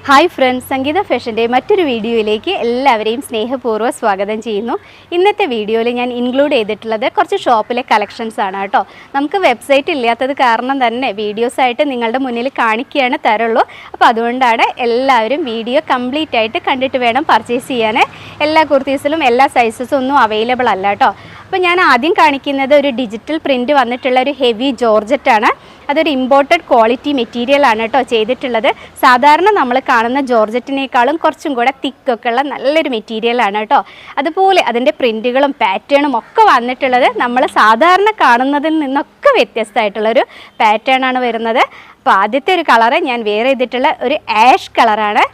Hi friends, സംഗീത ഫാഷൻ്റെ മറ്റൊരു വീഡിയോയിലേക്ക് എല്ലാവരെയും സ്നേഹപൂർവ്വം സ്വാഗതം ചെയ്യുന്നു. ഇന്നത്തെ വീഡിയോയിൽ ഞാൻ ഇൻക്ലൂഡ് ചെയ്തിട്ടുള്ളത് കുറച്ച് ഷോപ്പിലെ കളക്ഷൻസ് ആണ് കേട്ടോ. നമുക്ക് വെബ്സൈറ്റ് ഇല്ലാത്തത് കാരണം തന്നെ വീഡിയോസായിട്ട് നിങ്ങളുടെ മുന്നിൽ കാണിക്കുകയാണ് തരുള്ളൂ. അപ്പോൾ അതുകൊണ്ടാണ് എല്ലാവരും വീഡിയോ കംപ്ലീറ്റ് ആയിട്ട് കണ്ടിട്ട് വേണം പർച്ചേസ് ചെയ്യാൻ. എല്ലാ കുർത്തീസിലും എല്ലാ സൈസസും ഒന്നും അവൈലബിൾ അല്ല കേട്ടോ. അപ്പോൾ ഞാൻ ആദ്യം കാണിക്കുന്നത് ഒരു ഡിജിറ്റൽ പ്രിൻറ്റ് വന്നിട്ടുള്ള ഒരു ഹെവി ജോർജറ്റാണ്. അതൊരു ഇമ്പോർട്ടഡ് ക്വാളിറ്റി മെറ്റീരിയലാണ് കേട്ടോ ചെയ്തിട്ടുള്ളത്. സാധാരണ നമ്മൾ കാണുന്ന ജോർജറ്റിനേക്കാളും കുറച്ചും കൂടെ തിക്കൊക്കെ ഉള്ള നല്ലൊരു മെറ്റീരിയലാണ് കേട്ടോ. അതുപോലെ അതിൻ്റെ പ്രിൻറ്റുകളും പാറ്റേണും ഒക്കെ വന്നിട്ടുള്ളത് നമ്മൾ സാധാരണ കാണുന്നതിൽ നിന്നൊക്കെ വ്യത്യസ്തമായിട്ടുള്ളൊരു പാറ്റേണാണ് വരുന്നത്. അപ്പോൾ ആദ്യത്തെ ഒരു കളറ് ഞാൻ വെയർ ചെയ്തിട്ടുള്ള ഒരു ആഷ് കളറാണ്.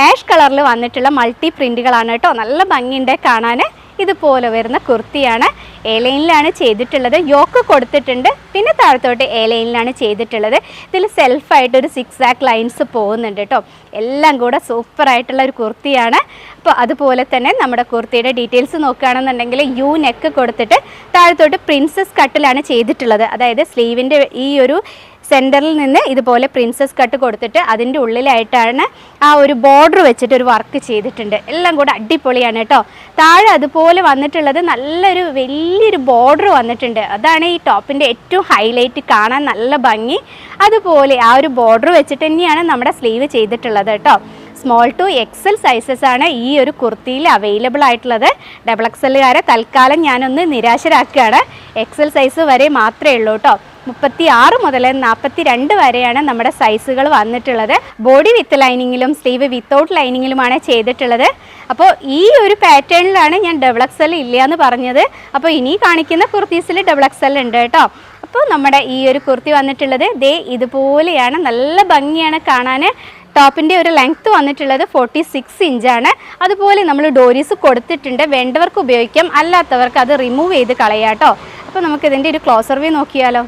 ആഷ് കളറിൽ വന്നിട്ടുള്ള മൾട്ടി പ്രിൻറ്റുകളാണ് കേട്ടോ. നല്ല ഭംഗിയുണ്ട് കാണാൻ. ഇതുപോലെ വരുന്ന കുർത്തിയാണ്. എ ലൈനിലാണ് ചെയ്തിട്ടുള്ളത്. യോക്ക് കൊടുത്തിട്ടുണ്ട്, പിന്നെ താഴത്തോട്ട് എ ലൈനിലാണ് ചെയ്തിട്ടുള്ളത്. ഇതിൽ സെൽഫായിട്ടൊരു സിക്സാക്ക് ലൈൻസ് പോകുന്നുണ്ട് കേട്ടോ. എല്ലാം കൂടെ സൂപ്പറായിട്ടുള്ള ഒരു കുർത്തിയാണ്. അപ്പോൾ അതുപോലെ തന്നെ നമ്മുടെ കുർത്തിയുടെ ഡീറ്റെയിൽസ് നോക്കുകയാണെന്നുണ്ടെങ്കിൽ യു നെക്ക് കൊടുത്തിട്ട് താഴത്തോട്ട് പ്രിൻസസ് കട്ടിലാണ് ചെയ്തിട്ടുള്ളത്. അതായത് സ്ലീവിൻ്റെ ഈ ഒരു സെൻറ്ററിൽ നിന്ന് ഇതുപോലെ പ്രിൻസസ് കട്ട് കൊടുത്തിട്ട് അതിൻ്റെ ഉള്ളിലായിട്ടാണ് ആ ഒരു ബോർഡർ വെച്ചിട്ട് ഒരു വർക്ക് ചെയ്തിട്ടുണ്ട്. എല്ലാം കൂടെ അടിപൊളിയാണ് കേട്ടോ. താഴെ അതുപോലെ വന്നിട്ടുള്ളത് നല്ലൊരു വലിയൊരു ബോർഡർ വന്നിട്ടുണ്ട്. അതാണ് ഈ ടോപ്പിൻ്റെ ഏറ്റവും ഹൈലൈറ്റ്, കാണാൻ നല്ല ഭംഗി. അതുപോലെ ആ ഒരു ബോർഡർ വെച്ചിട്ട് തന്നെയാണ് നമ്മുടെ സ്ലീവ് ചെയ്തിട്ടുള്ളത് കേട്ടോ. സ്മോൾ ടു എക്സൽ സൈസസ് ആണ് ഈ ഒരു കുർത്തിയിൽ അവൈലബിൾ ആയിട്ടുള്ളത്. ഡബിൾ എക്സലുകാരെ തൽക്കാലം ഞാനൊന്ന് നിരാശരാക്കുകയാണ്. എക്സൽ സൈസ് വരെ മാത്രമേ ഉള്ളൂ കേട്ടോ. 36 മുതൽ 42 വരെയാണ് നമ്മുടെ സൈസുകൾ വന്നിട്ടുള്ളത്. ബോഡി വിത്ത് ലൈനിങ്ങിലും സ്ലീവ് വിത്തൗട്ട് ലൈനിങ്ങിലുമാണ് ചെയ്തിട്ടുള്ളത്. അപ്പോൾ ഈ ഒരു പാറ്റേണിലാണ് ഞാൻ ഡബിൾ എക്സൽ ഇല്ല എന്ന് പറഞ്ഞത്. അപ്പോൾ ഇനി കാണിക്കുന്ന കുർത്തീസിൽ ഡബിൾ എക്സൽ ഉണ്ട് കേട്ടോ. അപ്പോൾ നമ്മുടെ ഈ ഒരു കുർത്തി വന്നിട്ടുള്ളത് ദേ ഇതുപോലെയാണ്. നല്ല ഭംഗിയാണ് കാണാൻ. ടോപ്പിൻ്റെ ഒരു ലെങ്ത്ത് വന്നിട്ടുള്ളത് 46 ഇഞ്ചാണ്. അതുപോലെ നമ്മൾ ഡോരീസ് കൊടുത്തിട്ടുണ്ട്. വേണ്ടവർക്ക് ഉപയോഗിക്കാം, അല്ലാത്തവർക്ക് അത് റിമൂവ് ചെയ്ത് കളയാം കേട്ടോ. അപ്പോൾ നമുക്കിതിൻ്റെ ഒരു ക്ലോസർ വ്യൂ നോക്കിയാലോ.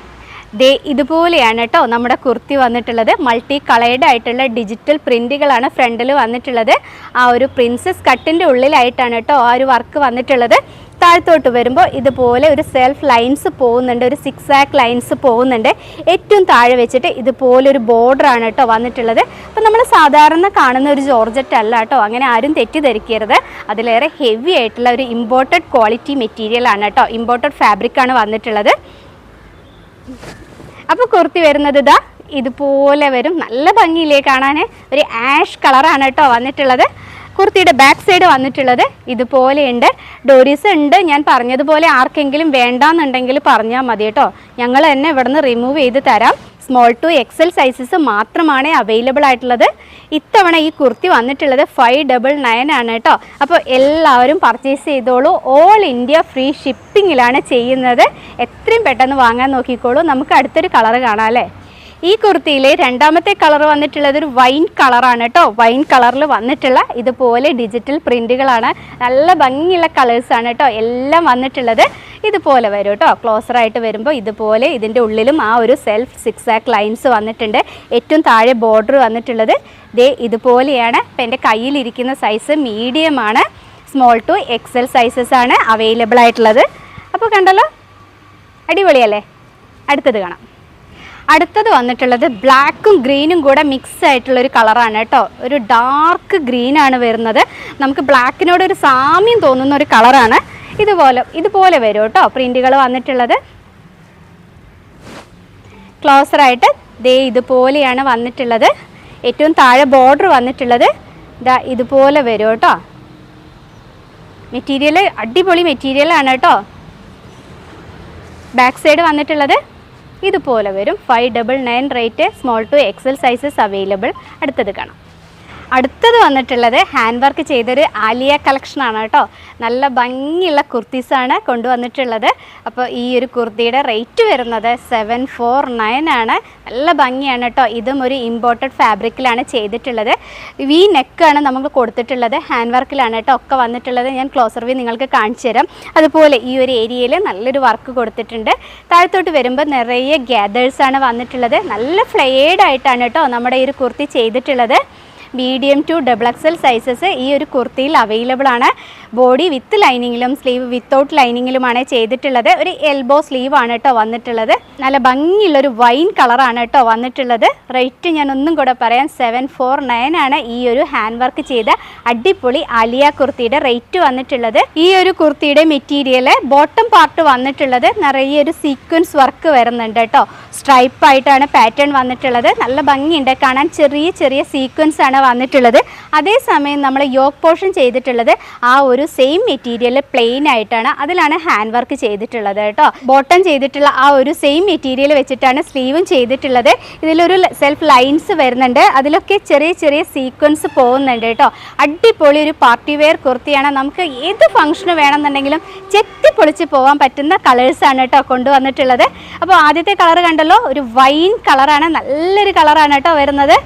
ദേ ഇതുപോലെയാണ് കേട്ടോ നമ്മുടെ കുർത്തി വന്നിട്ടുള്ളത്. മൾട്ടി കളേർഡ് ആയിട്ടുള്ള ഡിജിറ്റൽ പ്രിൻറ്റുകളാണ് ഫ്രണ്ടിൽ വന്നിട്ടുള്ളത്. ആ ഒരു പ്രിൻസസ് കട്ടിൻ്റെ ഉള്ളിലായിട്ടാണ് കേട്ടോ ആ ഒരു വർക്ക് വന്നിട്ടുള്ളത്. താഴത്തോട്ട് വരുമ്പോൾ ഇതുപോലെ ഒരു സെൽഫ് ലൈൻസ് പോകുന്നുണ്ട്, ഒരു സിക്സാക്ക് ലൈൻസ് പോകുന്നുണ്ട്. ഏറ്റവും താഴെ വെച്ചിട്ട് ഇതുപോലൊരു ബോർഡറാണ് കേട്ടോ വന്നിട്ടുള്ളത്. അപ്പോൾ നമ്മൾ സാധാരണ കാണുന്ന ഒരു ജോർജറ്റ് അല്ല കേട്ടോ, അങ്ങനെ ആരും തെറ്റിദ്ധരിക്കരുത്. അതിലേറെ ഹെവി ആയിട്ടുള്ള ഒരു ഇമ്പോർട്ടഡ് ക്വാളിറ്റി മെറ്റീരിയലാണ് കേട്ടോ. ഇമ്പോർട്ടഡ് ഫാബ്രിക്കാണ് വന്നിട്ടുള്ളത്. അപ്പോൾ കുർത്തി വരുന്നത് ഇതാ ഇതുപോലെ വരും. നല്ല ഭംഗിയില്ലേ കാണാൻ. ഒരു ആഷ് കളറാണ് കേട്ടോ വന്നിട്ടുള്ളത്. കുർത്തിയുടെ ബാക്ക് സൈഡ് വന്നിട്ടുള്ളത് ഇതുപോലെയുണ്ട്. ഡോരീസ് ഉണ്ട്. ഞാൻ പറഞ്ഞതുപോലെ ആർക്കെങ്കിലും വേണ്ടാന്നുണ്ടെങ്കിൽ പറഞ്ഞാൽ മതി കേട്ടോ. ഞങ്ങൾ തന്നെ ഇവിടുന്ന് റിമൂവ് ചെയ്ത് തരാം. സ്മോൾ ടു എക്സൽ സൈസസ് മാത്രമാണ് അവൈലബിൾ ആയിട്ടുള്ളത്. ഇത്തവണ ഈ കുർത്തി വന്നിട്ടുള്ളത് 599 ആണ് കേട്ടോ. അപ്പോൾ എല്ലാവരും പർച്ചേസ് ചെയ്തോളൂ. ഓൾ ഇന്ത്യ ഫ്രീ ഷിപ്പിങ്ങിലാണ് ചെയ്യുന്നത്. എത്രയും പെട്ടെന്ന് വാങ്ങാൻ നോക്കിക്കോളൂ. നമുക്ക് അടുത്തൊരു കളറ് കാണാം അല്ലേ. ഈ കുർത്തിയിലെ രണ്ടാമത്തെ കളർ വന്നിട്ടുള്ളത് ഒരു വൈൻ കളറാണ് കേട്ടോ. വൈൻ കളറിൽ വന്നിട്ടുള്ള ഇതുപോലെ ഡിജിറ്റൽ പ്രിൻറ്റുകളാണ്. നല്ല ഭംഗിയുള്ള കളേഴ്സാണ് കേട്ടോ എല്ലാം വന്നിട്ടുള്ളത്. ഇതുപോലെ വരും കേട്ടോ. ക്ലോസറായിട്ട് വരുമ്പോൾ ഇതുപോലെ ഇതിൻ്റെ ഉള്ളിലും ആ ഒരു സെൽഫ് സിക്സാക്ക് ലൈൻസ് വന്നിട്ടുണ്ട്. ഏറ്റവും താഴെ ബോർഡർ വന്നിട്ടുള്ളത് ദേ ഇതുപോലെയാണ്. ഇപ്പം എൻ്റെ കയ്യിലിരിക്കുന്ന സൈസ് മീഡിയമാണ്. സ്മോൾ ടു എക്സൽ സൈസസ് ആണ് അവൈലബിൾ ആയിട്ടുള്ളത്. അപ്പോൾ കണ്ടല്ലോ, അടിപൊളിയല്ലേ. അടുത്തത് കാണാം. അടുത്തത് വന്നിട്ടുള്ളത് ബ്ലാക്കും ഗ്രീനും കൂടെ മിക്സ് ആയിട്ടുള്ളൊരു കളറാണ് കേട്ടോ. ഒരു ഡാർക്ക് ഗ്രീനാണ് വരുന്നത്. നമുക്ക് ബ്ലാക്കിനോടൊരു സാമ്യം തോന്നുന്ന ഒരു കളറാണ്. ഇതുപോലെ വരും കേട്ടോ പ്രിൻറ്റുകൾ വന്നിട്ടുള്ളത്. ക്ലോസറായിട്ട് ദേ ഇതുപോലെയാണ് വന്നിട്ടുള്ളത്. ഏറ്റവും താഴെ ബോർഡർ വന്നിട്ടുള്ളത് ദാ ഇതുപോലെ വരും കേട്ടോ. മെറ്റീരിയൽ അടിപൊളി മെറ്റീരിയലാണ് കേട്ടോ. ബാക്ക് സൈഡ് വന്നിട്ടുള്ളത് ഇതുപോലെ വരും. 599 rate. Small to XL sizes available. അടുത്തത് കാണാം. അടുത്തത് വന്നിട്ടുള്ളത് ഹാൻഡ് വർക്ക് ചെയ്തൊരു ആലിയ കളക്ഷനാണ് കേട്ടോ. നല്ല ഭംഗിയുള്ള കുർത്തീസാണ് കൊണ്ടുവന്നിട്ടുള്ളത്. അപ്പോൾ ഈ ഒരു കുർത്തിയുടെ റേറ്റ് വരുന്നത് 749 ആണ്. നല്ല ഭംഗിയാണ് കേട്ടോ. ഇതും ഒരു ഇമ്പോർട്ടഡ് ഫാബ്രിക്കിലാണ് ചെയ്തിട്ടുള്ളത്. വി നെക്കാണ് നമുക്ക് കൊടുത്തിട്ടുള്ളത്. ഹാൻഡ് വർക്കിലാണ് കേട്ടോ ഒക്കെ വന്നിട്ടുള്ളത്. ഞാൻ ക്ലോസർ വ്യൂ നിങ്ങൾക്ക് കാണിച്ചു തരാം. അതുപോലെ ഈ ഒരു ഏരിയയിൽ നല്ലൊരു വർക്ക് കൊടുത്തിട്ടുണ്ട്. താഴത്തോട്ട് വരുമ്പോൾ നിറയെ ഗ്യാദേഴ്സാണ് വന്നിട്ടുള്ളത്. നല്ല ഫ്ലെയേഡ് ആയിട്ടാണ് കേട്ടോ നമ്മുടെ ഈ ഒരു കുർത്തി ചെയ്തിട്ടുള്ളത്. മീഡിയം ടു XXL സൈസസ് ഈ ഒരു കുർത്തിയിൽ അവൈലബിൾ ആണ്. ബോഡി വിത്ത് ലൈനിങ്ങിലും സ്ലീവ് വിത്തൗട്ട് ലൈനിങ്ങിലുമാണ് ചെയ്തിട്ടുള്ളത്. ഒരു എൽബോ സ്ലീവ് ആണ് കേട്ടോ വന്നിട്ടുള്ളത്. നല്ല ഭംഗിയുള്ളൊരു വൈൻ കളറാണ് കേട്ടോ വന്നിട്ടുള്ളത്. റേറ്റ് ഞാൻ ഒന്നും കൂടെ പറയാം, 749 ആണ് ഈ ഒരു ഹാൻഡ് വർക്ക് ചെയ്ത അടിപൊളി ആലിയ കുർത്തിയുടെ റേറ്റ് വന്നിട്ടുള്ളത്. ഈ ഒരു കുർത്തിയുടെ മെറ്റീരിയൽ ബോട്ടം പാർട്ട് വന്നിട്ടുള്ളത് നിറയെ ഒരു സീക്വൻസ് വർക്ക് വരുന്നുണ്ട് കേട്ടോ. സ്ട്രൈപ്പ് ആയിട്ടാണ് പാറ്റേൺ വന്നിട്ടുള്ളത്. നല്ല ഭംഗിയുണ്ട് കാണാൻ, ചെറിയ ചെറിയ സീക്വൻസ് ആണ് വന്നിട്ടുള്ളത്. അതേസമയം നമ്മൾ യോക്ക് പോർഷൻ ചെയ്തിട്ടുള്ളത് ആ ഒരു സെയിം മെറ്റീരിയൽ പ്ലെയിൻ ആയിട്ടാണ്, അതിലാണ് ഹാൻഡ് വർക്ക് ചെയ്തിട്ടുള്ളത് കേട്ടോ. ബോട്ടം ചെയ്തിട്ടുള്ള ആ ഒരു സെയിം മെറ്റീരിയൽ വെച്ചിട്ടാണ് സ്ലീവും ചെയ്തിട്ടുള്ളത്. ഇതിലൊരു സെൽഫ് ലൈൻസ് വരുന്നുണ്ട്, അതിലൊക്കെ ചെറിയ ചെറിയ സീക്വൻസ് പോകുന്നുണ്ട് കേട്ടോ. അടിപൊളി ഒരു പാർട്ടി വെയർ കുർത്തിയാണ്. നമുക്ക് ഏത് ഫംഗ്ഷന് വേണമെന്നുണ്ടെങ്കിലും ചെത്തി പൊളിച്ച് പോകാൻ പറ്റുന്ന കളേഴ്സാണ് കേട്ടോ കൊണ്ടുവന്നിട്ടുള്ളത്. അപ്പോൾ ആദ്യത്തെ കളർ കണ്ടല്ലോ, ഒരു വൈൻ കളറാണ്, നല്ലൊരു കളറാണ് കേട്ടോ വരുന്നത്.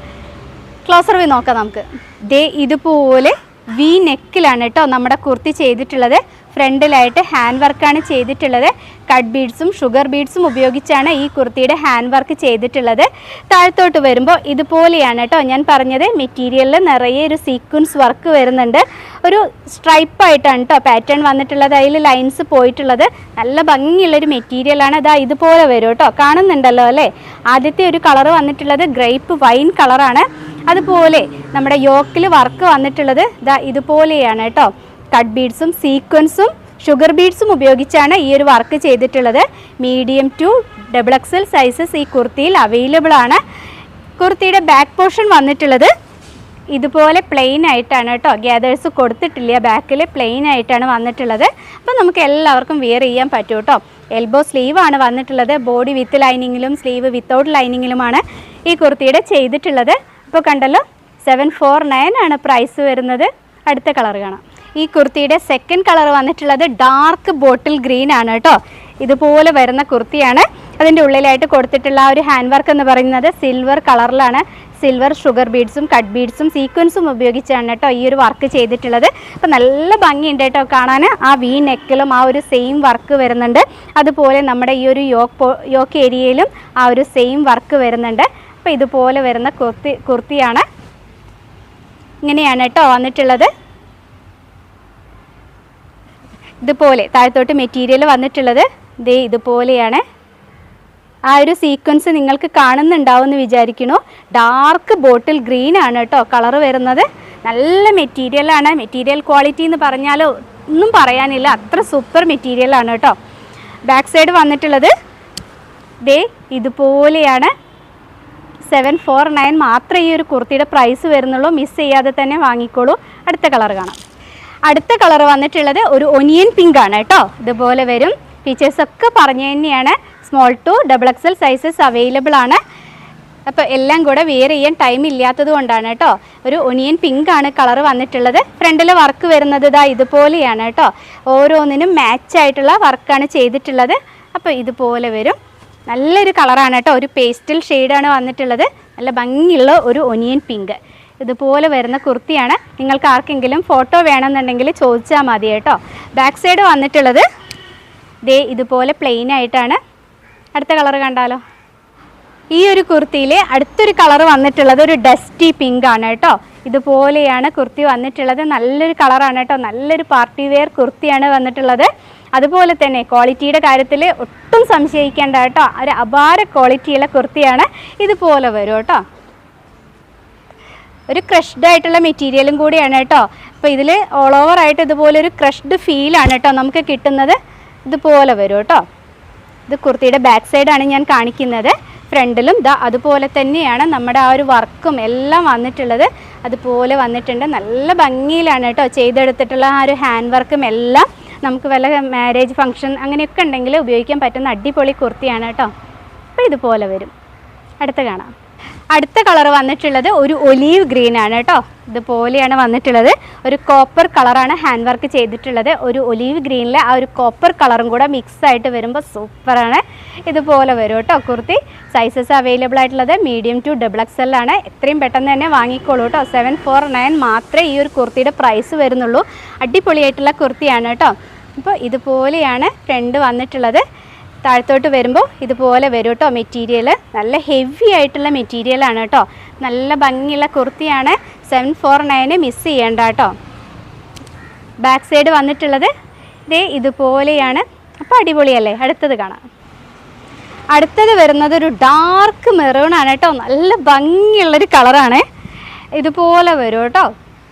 ക്ലോസർ വ്യൂ നോക്കാം നമുക്ക്. ദേ ഇതുപോലെ വി നെക്കിലാണ് കേട്ടോ നമ്മുടെ കുർത്തി ചെയ്തിട്ടുള്ളത്. ഫ്രണ്ടിലായിട്ട് ഹാൻഡ് വർക്കാണ് ചെയ്തിട്ടുള്ളത്. കട്ട് ബീഡ്സും ഷുഗർ ബീഡ്സും ഉപയോഗിച്ചാണ് ഈ കുർത്തിയുടെ ഹാൻഡ് വർക്ക് ചെയ്തിട്ടുള്ളത്. താഴത്തോട്ട് വരുമ്പോൾ ഇതുപോലെയാണ് കേട്ടോ ഞാൻ പറഞ്ഞത്, മെറ്റീരിയലിൽ നിറയെ ഒരു സീക്വൻസ് വർക്ക് വരുന്നുണ്ട്. ഒരു സ്ട്രൈപ്പായിട്ടാണ് കേട്ടോ പാറ്റേൺ വന്നിട്ടുള്ളത്, അതിൽ ലൈൻസ് പോയിട്ടുള്ളത്. നല്ല ഭംഗിയുള്ളൊരു മെറ്റീരിയലാണ്. അതാ ഇതുപോലെ വരും കേട്ടോ, കാണുന്നുണ്ടല്ലോ അല്ലേ. ആദ്യത്തെ ഒരു കളർ വന്നിട്ടുള്ളത് ഗ്രേപ്പ് വൈൻ കളറാണ്. അതുപോലെ നമ്മുടെ യോക്കിൽ വർക്ക് വന്നിട്ടുള്ളത് ഇതാ ഇതുപോലെയാണ് കേട്ടോ. കട്ട് ബീഡ്സും സീക്വൻസും ഷുഗർ ബീഡ്സും ഉപയോഗിച്ചാണ് ഈ ഒരു വർക്ക് ചെയ്തിട്ടുള്ളത്. മീഡിയം ടു XXL സൈസസ് ഈ കുർത്തിയിൽ അവൈലബിൾ ആണ്. കുർത്തിയുടെ ബാക്ക് പോർഷൻ വന്നിട്ടുള്ളത് ഇതുപോലെ പ്ലെയിൻ ആയിട്ടാണ് കേട്ടോ. ഗ്യാദേഴ്സ് കൊടുത്തിട്ടില്ല, ബാക്കിൽ പ്ലെയിൻ ആയിട്ടാണ് വന്നിട്ടുള്ളത്. അപ്പോൾ നമുക്ക് എല്ലാവർക്കും വെയർ ചെയ്യാൻ പറ്റും കേട്ടോ. എൽബോ സ്ലീവ് ആണ് വന്നിട്ടുള്ളത്. ബോഡി വിത്ത് ലൈനിങ്ങിലും സ്ലീവ് വിത്തൗട്ട് ലൈനിങ്ങിലുമാണ് ഈ കുർത്തിയുടെ ചെയ്തിട്ടുള്ളത്. ഇപ്പോൾ കണ്ടല്ലോ, 749 ആണ് പ്രൈസ് വരുന്നത്. അടുത്ത കളർ കാണാം. ഈ കുർത്തിയുടെ സെക്കൻഡ് കളർ വന്നിട്ടുള്ളത് ഡാർക്ക് ബോട്ടിൽ ഗ്രീൻ ആണ് കേട്ടോ. ഇതുപോലെ വരുന്ന കുർത്തിയാണ്. അതിൻ്റെ ഉള്ളിലായിട്ട് കൊടുത്തിട്ടുള്ള ആ ഒരു ഹാൻഡ് വർക്ക് എന്ന് പറയുന്നത് സിൽവർ കളറിലാണ്. സിൽവർ ഷുഗർ ബീഡ്സും കട്ട് ബീഡ്സും സീക്വൻസും ഉപയോഗിച്ചാണ് കേട്ടോ ഈ ഒരു വർക്ക് ചെയ്തിട്ടുള്ളത്. അപ്പോൾ നല്ല ഭംഗിയുണ്ട് കേട്ടോ കാണാൻ. ആ വി നെക്കിലും ആ ഒരു സെയിം വർക്ക് വരുന്നുണ്ട്. അതുപോലെ നമ്മുടെ ഈ ഒരു യോക്ക് ഏരിയയിലും ആ ഒരു സെയിം വർക്ക് വരുന്നുണ്ട്. അപ്പോൾ ഇതുപോലെ വരുന്ന കുർത്തിയാണ്. ഇങ്ങനെയാണ് കേട്ടോ വന്നിട്ടുള്ളത്. ഇതുപോലെ താഴത്തോട്ട് മെറ്റീരിയൽ വന്നിട്ടുള്ളത് ദേ ഇതുപോലെയാണ്. ആ ഒരു സീക്വൻസ് നിങ്ങൾക്ക് കാണുന്നുണ്ടാവുമെന്ന് വിചാരിക്കുന്നു. ഡാർക്ക് ബോട്ടിൽ ഗ്രീൻ ആണ് കേട്ടോ കളർ വരുന്നത്. നല്ല മെറ്റീരിയലാണ്. മെറ്റീരിയൽ ക്വാളിറ്റി എന്ന് പറഞ്ഞാൽ ഒന്നും പറയാനില്ല, അത്ര സൂപ്പർ മെറ്റീരിയലാണ് കേട്ടോ. ബാക്ക് സൈഡ് വന്നിട്ടുള്ളത് ദേ ഇതുപോലെയാണ്. 749 മാത്രമേ ഈ ഒരു കുർത്തിയുടെ പ്രൈസ് വരുന്നുള്ളൂ. മിസ് ചെയ്യാതെ തന്നെ വാങ്ങിക്കോളൂ. അടുത്ത കളർ കാണാം. അടുത്ത കളർ വന്നിട്ടുള്ളത് ഒരു ഒനിയൻ പിങ്ക് ആണ് കേട്ടോ. ഇതുപോലെ വരും. ഫീച്ചേഴ്സൊക്കെ പറഞ്ഞു തന്നെയാണ്. Small to XXL sizes available ആണ്. അപ്പോൾ എല്ലാം കൂടെ വെയർ ചെയ്യാൻ ടൈം ഇല്ലാത്തത് കൊണ്ടാണ് കേട്ടോ. ഒരു ഒനിയൻ പിങ്ക് ആണ് കളർ വന്നിട്ടുള്ളത്. ഫ്രണ്ടിൽ വർക്ക് വരുന്നത് ഇതാ ഇതുപോലെയാണ് കേട്ടോ. ഓരോന്നിനും മാച്ചായിട്ടുള്ള വർക്കാണ് ചെയ്തിട്ടുള്ളത്. അപ്പോൾ ഇതുപോലെ വരും. നല്ലൊരു കളറാണ് കേട്ടോ. ഒരു പേസ്റ്റൽ ഷെയ്ഡാണ് വന്നിട്ടുള്ളത്. നല്ല ഭംഗിയുള്ള ഒരു ഒനിയൻ പിങ്ക്. ഇതുപോലെ വരുന്ന കുർത്തിയാണ്. നിങ്ങൾക്ക് ആർക്കെങ്കിലും ഫോട്ടോ വേണമെന്നുണ്ടെങ്കിൽ ചോദിച്ചാൽ മതി കേട്ടോ. ബാക്ക് സൈഡ് വന്നിട്ടുള്ളത് ദേ ഇതുപോലെ പ്ലെയിൻ ആയിട്ടാണ്. അടുത്ത കളർ കണ്ടാലോ. ഈ ഒരു കുർത്തിയിൽ അടുത്തൊരു കളർ വന്നിട്ടുള്ളത് ഒരു ഡസ്റ്റി പിങ്ക് ആണ് കേട്ടോ. ഇതുപോലെയാണ് കുർത്തി വന്നിട്ടുള്ളത്. നല്ലൊരു കളറാണ് കേട്ടോ. നല്ലൊരു പാർട്ടി വെയർ കുർത്തിയാണ് വന്നിട്ടുള്ളത്. അതുപോലെ തന്നെ ക്വാളിറ്റിയുടെ കാര്യത്തിൽ ഒട്ടും സംശയിക്കേണ്ട കേട്ടോ. ഒരു അപാര ക്വാളിറ്റിയുള്ള കുർത്തിയാണ്. ഇതുപോലെ വരും കേട്ടോ. ഒരു ക്രഷ്ഡ് ആയിട്ടുള്ള മെറ്റീരിയലും കൂടിയാണ് കേട്ടോ. അപ്പോൾ ഇതിൽ ഓൾ ഓവർ ആയിട്ട് ഇതുപോലെ ഒരു ക്രഷ്ഡ് ഫീലാണ് കേട്ടോ നമുക്ക് കിട്ടുന്നത്. ഇതുപോലെ വരും കേട്ടോ. ഇത് കുർത്തിയുടെ ബാക്ക് സൈഡാണ് ഞാൻ കാണിക്കുന്നത്. ഫ്രണ്ടിലും ഇതാ അതുപോലെ തന്നെയാണ് നമ്മുടെ ആ ഒരു വർക്കും എല്ലാം വന്നിട്ടുള്ളത്. അതുപോലെ വന്നിട്ടുണ്ട്. നല്ല ഭംഗിയിലാണ് കേട്ടോ ചെയ്തെടുത്തിട്ടുള്ള ആ ഒരു ഹാൻഡ് വർക്കും എല്ലാം. നമുക്ക് വല്ല മാരേജ് ഫംഗ്ഷൻ അങ്ങനെയൊക്കെ ഉണ്ടെങ്കിൽ ഉപയോഗിക്കാൻ പറ്റുന്ന അടിപൊളി കുർത്തിയാണ് കേട്ടോ. അപ്പോൾ ഇതുപോലെ വരും. അടുത്ത കാണാം. അടുത്ത കളർ വന്നിട്ടുള്ളത് ഒരു ഒലീവ് ഗ്രീൻ ആണ് കേട്ടോ. ഇതുപോലെയാണ് വന്നിട്ടുള്ളത്. ഒരു കോപ്പർ കളറാണ് ഹാൻഡ് വർക്ക് ചെയ്തിട്ടുള്ളത്. ഒരു ഒലീവ് ഗ്രീനിൽ ആ ഒരു കോപ്പർ കളറും കൂടെ മിക്സ് ആയിട്ട് വരുമ്പോൾ സൂപ്പറാണ്. ഇതുപോലെ വരും കേട്ടോ കുർത്തി. സൈസസ് അവൈലബിൾ ആയിട്ടുള്ളത് മീഡിയം ടു XXL ആണ്. എത്രയും പെട്ടെന്ന് തന്നെ വാങ്ങിക്കോളൂ കേട്ടോ. 749 മാത്രമേ ഈ ഒരു കുർത്തിയുടെ പ്രൈസ് വരുന്നുള്ളൂ. അടിപൊളിയായിട്ടുള്ള കുർത്തിയാണ് കേട്ടോ. അപ്പോൾ ഇതുപോലെയാണ് ഫ്രണ്ട് വന്നിട്ടുള്ളത്. താഴത്തോട്ട് വരുമ്പോൾ ഇതുപോലെ വരും കേട്ടോ മെറ്റീരിയൽ. നല്ല ഹെവി ആയിട്ടുള്ള മെറ്റീരിയലാണ് കേട്ടോ. നല്ല ഭംഗിയുള്ള കുർത്തിയാണ്. 749 മിസ് ചെയ്യേണ്ട കേട്ടോ. ബാക്ക് സൈഡ് വന്നിട്ടുള്ളത് ഇതുപോലെയാണ്. അപ്പോൾ അടിപൊളിയല്ലേ? അടുത്തത് കാണാം. അടുത്തത് വരുന്നത് ഒരു ഡാർക്ക് മെറൂൺ ആണ് കേട്ടോ. നല്ല ഭംഗിയുള്ളൊരു കളറാണ്. ഇതുപോലെ വരും കേട്ടോ.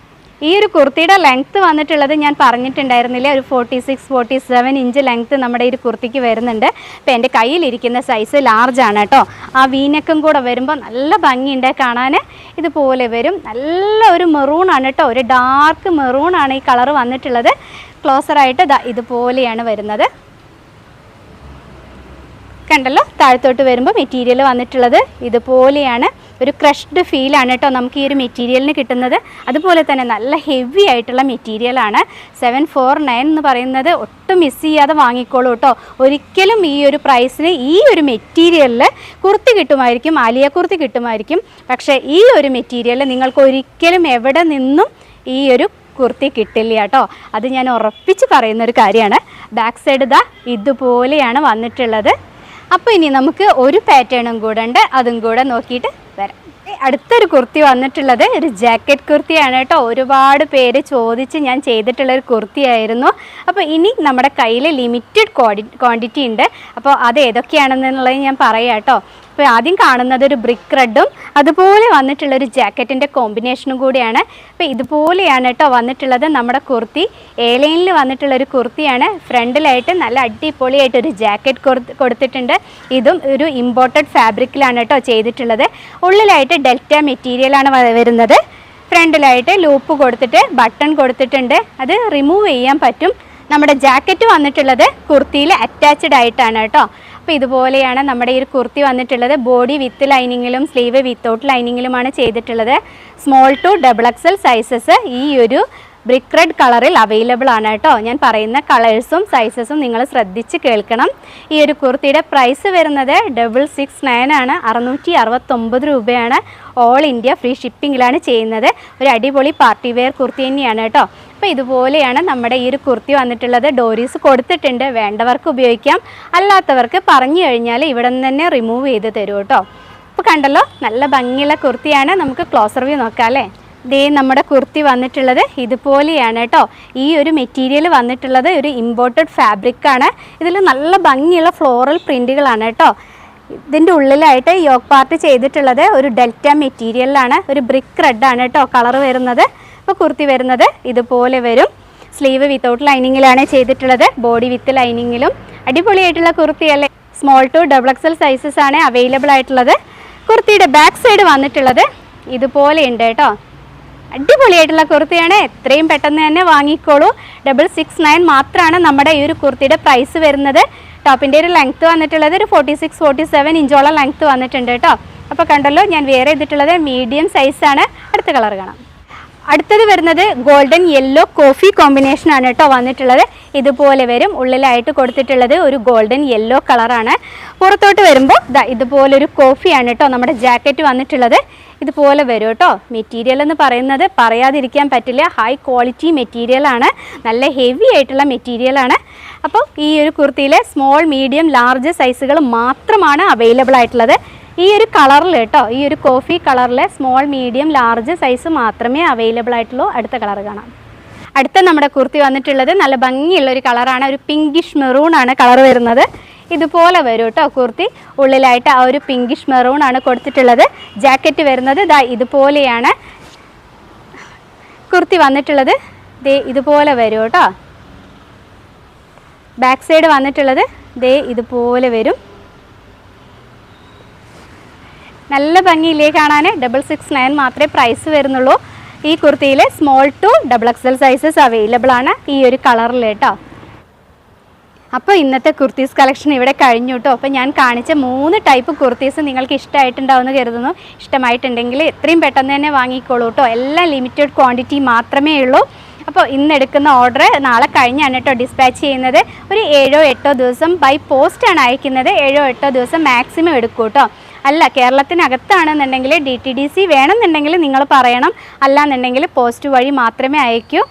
ഈ ഒരു കുർത്തിയുടെ ലെങ്ത്ത് വന്നിട്ടുള്ളത് ഞാൻ പറഞ്ഞിട്ടുണ്ടായിരുന്നില്ല, ഒരു 46-47 ഇഞ്ച് ലെങ്ത്ത് നമ്മുടെ ഈ കുർത്തിക്ക് വരുന്നുണ്ട്. അപ്പോൾ എൻ്റെ കയ്യിലിരിക്കുന്ന സൈസ് ലാർജ് ആണ് കേട്ടോ. ആ വീനക്കും കൂടെ വരുമ്പോൾ നല്ല ഭംഗിയുണ്ട് കാണാൻ. ഇതുപോലെ വരും. നല്ല ഒരു മെറൂണാണ് കേട്ടോ. ഒരു ഡാർക്ക് മെറൂണാണ് ഈ കളർ വന്നിട്ടുള്ളത്. ക്ലോസറായിട്ട് ഇതുപോലെയാണ് വരുന്നത്. കണ്ടല്ലോ? താഴത്തോട്ട് വരുമ്പോൾ മെറ്റീരിയൽ വന്നിട്ടുള്ളത് ഇതുപോലെയാണ്. ഒരു ക്രഷ്ഡ് ഫീലാണ് കേട്ടോ നമുക്ക് ഈ ഒരു മെറ്റീരിയലിന് കിട്ടുന്നത്. അതുപോലെ തന്നെ നല്ല ഹെവി ആയിട്ടുള്ള മെറ്റീരിയലാണ്. 749 എന്ന് പറയുന്നത് ഒട്ടും മിസ് ചെയ്യാതെ വാങ്ങിക്കോളൂ കേട്ടോ. ഒരിക്കലും ഈ ഒരു പ്രൈസിന് ഈ ഒരു മെറ്റീരിയലിൽ കുർത്തി കിട്ടുമായിരിക്കും, ആലിയ കുർത്തി കിട്ടുമായിരിക്കും. പക്ഷേ ഈ ഒരു മെറ്റീരിയൽ നിങ്ങൾക്ക് ഒരിക്കലും എവിടെ നിന്നും ഈ ഒരു കുർത്തി കിട്ടില്ല കേട്ടോ. അത് ഞാൻ ഉറപ്പിച്ച് പറയുന്നൊരു കാര്യമാണ്. ബാക്ക് സൈഡ് ഇതുപോലെയാണ് വന്നിട്ടുള്ളത്. അപ്പോൾ ഇനി നമുക്ക് ഒരു പാറ്റേണും കൂടെ ഉണ്ട്, അതും കൂടെ നോക്കിയിട്ട് വരാം. അടുത്തൊരു കുർത്തി വന്നിട്ടുള്ളത് ഒരു ജാക്കറ്റ് കുർത്തിയാണ് കേട്ടോ. ഒരുപാട് പേര് ചോദിച്ച് ഞാൻ ചെയ്തിട്ടുള്ളൊരു കുർത്തിയായിരുന്നു. അപ്പോൾ ഇനി നമ്മുടെ കയ്യിൽ ലിമിറ്റഡ് ക്വാണ്ടിറ്റി ഉണ്ട്. അപ്പോൾ അത് ഏതൊക്കെയാണെന്നുള്ളത് ഞാൻ പറയാം കേട്ടോ. അപ്പോൾ ആദ്യം കാണുന്നത് ഒരു ബ്രിക്ക് റെഡും അതുപോലെ വന്നിട്ടുള്ളൊരു ജാക്കറ്റിൻ്റെ കോമ്പിനേഷനും കൂടിയാണ്. അപ്പോൾ ഇതുപോലെയാണ് കേട്ടോ വന്നിട്ടുള്ളത് നമ്മുടെ കുർത്തി. ലൈനിൽ വന്നിട്ടുള്ളൊരു കുർത്തിയാണ്. ഫ്രണ്ടിലായിട്ട് നല്ല അടിപൊളിയായിട്ടൊരു ജാക്കറ്റ് കൊടുത്തിട്ടുണ്ട്. ഇതും ഒരു ഇമ്പോർട്ടഡ് ഫാബ്രിക്കിലാണ് കേട്ടോ ചെയ്തിട്ടുള്ളത്. ഉള്ളിലായിട്ട് ഡെൽറ്റ മെറ്റീരിയലാണ് വരുന്നത്. ഫ്രണ്ടിലായിട്ട് ലൂപ്പ് കൊടുത്തിട്ട് ബട്ടൺ കൊടുത്തിട്ടുണ്ട്. അത് റിമൂവ് ചെയ്യാൻ പറ്റും. നമ്മുടെ ജാക്കറ്റ് വന്നിട്ടുള്ളത് കുർത്തിയിൽ അറ്റാച്ച്ഡ് ആയിട്ടാണ് കേട്ടോ. അപ്പോൾ ഇതുപോലെയാണ് നമ്മുടെ ഈ ഒരു കുർത്തി വന്നിട്ടുള്ളത്. ബോഡി വിത്ത് ലൈനിങ്ങിലും സ്ലീവ് വിത്തൗട്ട് ലൈനിങ്ങിലുമാണ് ചെയ്തിട്ടുള്ളത്. സ്മോൾ ടു XXL സൈസസ് ഈ ഒരു ബ്രിക്ക് റെഡ് കളറിൽ അവൈലബിൾ ആണ് കേട്ടോ. ഞാൻ പറയുന്ന കളേഴ്സും സൈസസും നിങ്ങൾ ശ്രദ്ധിച്ച് കേൾക്കണം. ഈ ഒരു കുർത്തിയുടെ പ്രൈസ് വരുന്നത് 669 ആണ്. 669 രൂപയാണ്. ഓൾ ഇന്ത്യ ഫ്രീ ഷിപ്പിങ്ങിലാണ് ചെയ്യുന്നത്. ഒരു അടിപൊളി പാർട്ടി വെയർ കുർത്തി തന്നെയാണ് കേട്ടോ. അപ്പോൾ ഇതുപോലെയാണ് നമ്മുടെ ഈ ഒരു കുർത്തി വന്നിട്ടുള്ളത്. ഡോരീസ് കൊടുത്തിട്ടുണ്ട്. വേണ്ടവർക്ക് ഉപയോഗിക്കാം, അല്ലാത്തവർക്ക് പറഞ്ഞു കഴിഞ്ഞാൽ ഇവിടെ നിന്ന് തന്നെ റിമൂവ് ചെയ്ത് തരും കേട്ടോ. അപ്പോൾ കണ്ടല്ലോ, നല്ല ഭംഗിയുള്ള കുർത്തിയാണ്. നമുക്ക് ക്ലോസർ വ്യൂ നോക്കാം അല്ലേ? നമ്മുടെ കുർത്തി വന്നിട്ടുള്ളത് ഇതുപോലെയാണ് കേട്ടോ. ഈ ഒരു മെറ്റീരിയൽ വന്നിട്ടുള്ളത് ഒരു ഇമ്പോർട്ടഡ് ഫാബ്രിക്കാണ്. ഇതിൽ നല്ല ഭംഗിയുള്ള ഫ്ലോറൽ പ്രിൻറ്റുകളാണ് കേട്ടോ. ഇതിൻ്റെ ഉള്ളിലായിട്ട് യോക്ക് പാർട്ട് ചെയ്തിട്ടുള്ളത് ഒരു ഡെൽറ്റ മെറ്റീരിയലാണ്. ഒരു ബ്രിക്ക് റെഡാണ് കേട്ടോ കളർ വരുന്നത്. അപ്പോൾ കുർത്തി വരുന്നത് ഇതുപോലെ വരും. സ്ലീവ് വിത്തൗട്ട് ലൈനിങ്ങിലാണ് ചെയ്തിട്ടുള്ളത്. ബോഡി വിത്ത് ലൈനിങ്ങിലും അടിപൊളിയായിട്ടുള്ള കുർത്തിയല്ലേ. സ്മോൾ ടു XXL സൈസസ് ആണ് അവൈലബിൾ ആയിട്ടുള്ളത്. കുർത്തിയുടെ ബാക്ക് സൈഡ് വന്നിട്ടുള്ളത് ഇതുപോലെ ഉണ്ട് കേട്ടോ. അടിപൊളിയായിട്ടുള്ള കുർത്തിയാണ്. എത്രയും പെട്ടെന്ന് തന്നെ വാങ്ങിക്കോളൂ. 669 മാത്രമാണ് നമ്മുടെ ഈ ഒരു കുർത്തിയുടെ പ്രൈസ് വരുന്നത്. ടോപ്പിൻ്റെ ഒരു ലെങ്ത്ത് വന്നിട്ടുള്ളത് ഒരു 46-47 ഇഞ്ചോളം ലെങ്ത്ത് വന്നിട്ടുണ്ട് കേട്ടോ. അപ്പോൾ കണ്ടല്ലോ, ഞാൻ വെയർ ചെയ്തിട്ടുള്ളത് മീഡിയം സൈസാണ്. അടുത്ത കളർ കാണാം. അടുത്തത് വരുന്നത് ഗോൾഡൻ യെല്ലോ കോഫി കോമ്പിനേഷൻ ആണ് കേട്ടോ വന്നിട്ടുള്ളത്. ഇതുപോലെ വരും. ഉള്ളിലായിട്ട് കൊടുത്തിട്ടുള്ളത് ഒരു ഗോൾഡൻ യെല്ലോ കളറാണ്. പുറത്തോട്ട് വരുമ്പോൾ ഇതുപോലൊരു കോഫിയാണ് കേട്ടോ നമ്മുടെ ജാക്കറ്റ് വന്നിട്ടുള്ളത്. ഇതുപോലെ വരും കേട്ടോ. മെറ്റീരിയൽ എന്ന് പറയുന്നത് പറയാതിരിക്കാൻ പറ്റില്ല. ഹൈ ക്വാളിറ്റി മെറ്റീരിയലാണ്. നല്ല ഹെവി ആയിട്ടുള്ള മെറ്റീരിയലാണ്. അപ്പോൾ ഈ ഒരു കുർത്തിയിൽ സ്മോൾ, മീഡിയം, ലാർജ് സൈസുകൾ മാത്രമാണ് അവൈലബിൾ ആയിട്ടുള്ളത്. ഈ ഒരു കളറിൽ കേട്ടോ, ഈ ഒരു കോഫി കളറിൽ സ്മോൾ, മീഡിയം, ലാർജ് സൈസ് മാത്രമേ അവൈലബിൾ ആയിട്ടുള്ളൂ. അടുത്ത കളർ കാണാം. അടുത്ത നമ്മുടെ കുർത്തി വന്നിട്ടുള്ളത് നല്ല ഭംഗിയുള്ളൊരു കളറാണ്. ഒരു പിങ്കിഷ് മെറൂൺ ആണ് കളർ വരുന്നത്. ഇതുപോലെ വരും കേട്ടോ കുർത്തി. ഉള്ളിലായിട്ട് ആ ഒരു പിങ്കിഷ് മെറൂൺ ആണ് കൊടുത്തിട്ടുള്ളത്. ജാക്കറ്റ് വരുന്നത് ഇതുപോലെയാണ്. കുർത്തി വന്നിട്ടുള്ളത് ഇതുപോലെ വരും കേട്ടോ. ബാക്ക് സൈഡ് വന്നിട്ടുള്ളത് ഇതുപോലെ വരും. നല്ല ഭംഗിയില്ലേ കാണാൻ. 669 മാത്രമേ പ്രൈസ് വരുന്നുള്ളൂ. ഈ കുർത്തിയിൽ small to XXL sizes available ആണ് ഈ ഒരു കളറിൽ കേട്ടോ. അപ്പോൾ ഇന്നത്തെ കുർത്തീസ് കളക്ഷൻ ഇവിടെ കഴിഞ്ഞു കേട്ടോ. അപ്പോൾ ഞാൻ കാണിച്ച 3 ടൈപ്പ് കുർത്തീസ് നിങ്ങൾക്ക് ഇഷ്ടമായിട്ടുണ്ടാവുമെന്ന് കരുതുന്നു. ഇഷ്ടമായിട്ടുണ്ടെങ്കിൽ എത്രയും പെട്ടെന്ന് തന്നെ വാങ്ങിക്കോളൂ കേട്ടോ. എല്ലാം ലിമിറ്റഡ് ക്വാണ്ടിറ്റി മാത്രമേ ഉള്ളൂ. അപ്പോൾ ഇന്ന് എടുക്കുന്ന ഓർഡർ നാളെ കഴിഞ്ഞാണ് കേട്ടോ ഡിസ്പാച്ച് ചെയ്യുന്നത്. ഒരു 7-8 ദിവസം ബൈ പോസ്റ്റാണ് അയക്കുന്നത്. 7-8 ദിവസം മാക്സിമം എടുക്കും കേട്ടോ. അല്ല, കേരളത്തിനകത്താണെന്നുണ്ടെങ്കിൽ DTDC വേണമെന്നുണ്ടെങ്കിൽ നിങ്ങൾ പറയണം. അല്ലാന്നുണ്ടെങ്കിൽ പോസ്റ്റ് വഴി മാത്രമേ അയക്കൂ.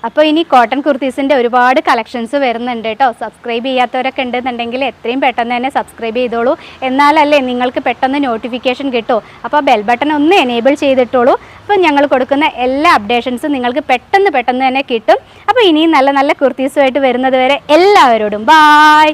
അപ്പോൾ ഇനി കോട്ടൺ കുർത്തീസിൻ്റെ ഒരുപാട് കളക്ഷൻസ് വരുന്നുണ്ട് കേട്ടോ. സബ്സ്ക്രൈബ് ചെയ്യാത്തവരൊക്കെ ഉണ്ടെന്നുണ്ടെങ്കിൽ എത്രയും പെട്ടെന്ന് തന്നെ സബ്സ്ക്രൈബ് ചെയ്തോളൂ. എന്നാലല്ലേ നിങ്ങൾക്ക് പെട്ടെന്ന് നോട്ടിഫിക്കേഷൻ കിട്ടും. അപ്പോൾ ബെൽ ബട്ടൺ ഒന്ന് എനേബിൾ ചെയ്തിട്ടോളൂ. അപ്പോൾ ഞങ്ങൾ കൊടുക്കുന്ന എല്ലാ അപ്ഡേഷൻസും നിങ്ങൾക്ക് പെട്ടെന്ന് തന്നെ കിട്ടും. അപ്പോൾ ഇനിയും നല്ല നല്ല കുർത്തീസുമായിട്ട് വരുന്നത് വരെ എല്ലാവരോടും ബായ്.